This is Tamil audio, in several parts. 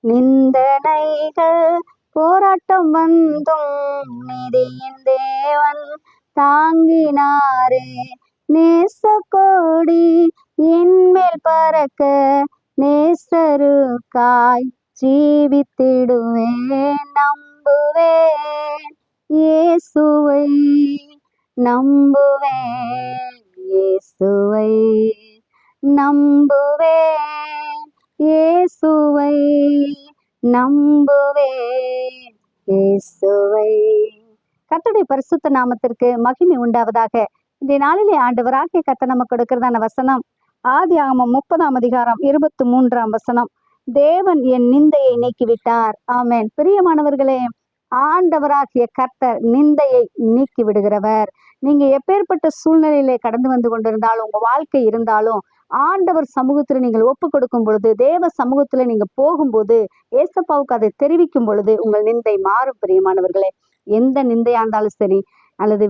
நிந்தனைகள் போராட்டம் வந்தும் நீதியின் தேவன் தாங்கினாரே. நேசக்கோடி என்மேல் பறக்க நேசருக்காய் ஜீவித்திடுவேன். நம்புவேன் இயேசுவை, நம்புவேன் இயேசுவை, நம்புவேன் இயேசுவை, நம்புவேன் இயேசுவை. கர்த்தருடைய பரிசுத்த நாமத்திற்கு மகிமை உண்டாவதாக. இந்த நாளிலே ஆண்டவராகிய கர்த்தர் நமக்கு கொடுக்கிறதான வசனம் ஆதியாகமம் 30:23 தேவன் என் நிந்தையை நீக்கிவிட்டார். ஆமென். பிரியமானவர்களே, ஆண்டவராகிய கர்த்தர் நிந்தையை நீக்கி விடுகிறவர். நீங்க எப்பேற்பட்ட சூழ்நிலையிலே கடந்து வந்து கொண்டிருந்தாலும், உங்க வாழ்க்கை இருந்தாலும், ஆண்டவர் சமூகத்துல நீங்கள் ஒப்பு கொடுக்கும் பொழுது, தேவ சமூகத்துல நீங்க போகும்போது, ஏசப்பாவுக்கு அதை தெரிவிக்கும் பொழுது உங்கள் நிந்தை மாறும். பிரியமானவர்களே, எந்த நிந்தையா இருந்தாலும் சரி, அல்லது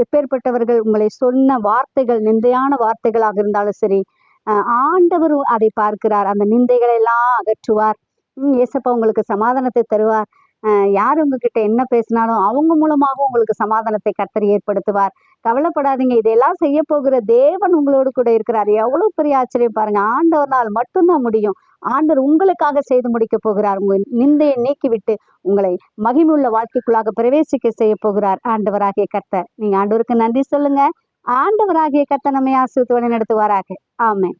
எப்பேற்பட்டவர்கள் உங்களை சொன்ன வார்த்தைகள் நிந்தையான வார்த்தைகளாக இருந்தாலும் சரி, ஆண்டவர் அதை பார்க்கிறார். அந்த நிந்தைகளை எல்லாம் அகற்றுவார். ஏசப்பா உங்களுக்கு சமாதானத்தை தருவார். யார் உங்ககிட்ட என்ன பேசினாலும் அவங்க மூலமாக உங்களுக்கு சமாதானத்தை கர்த்தர் ஏற்படுத்துவார். கவலைப்படாதீங்க, இதெல்லாம் செய்ய போகிற தேவன் உங்களோடு கூட இருக்கிறார். எவ்வளவு பெரிய ஆச்சரியம் பாருங்க. ஆண்டவரால் மட்டும்தான் முடியும். ஆண்டவர் உங்களுக்காக செய்து முடிக்க போகிறார். உங்க நிந்தையை நீக்கிவிட்டு உங்களை மகிமுள்ள வாழ்க்கைக்குள்ளாக பிரவேசிக்க செய்ய போகிறார் ஆண்டவராகிய கர்த்தர். நீங்க ஆண்டவருக்கு நன்றி சொல்லுங்க. ஆண்டவராகிய கர்த்தர் நம்மை ஆசீர்வதித்து வழி நடத்துவாராக. ஆமென்.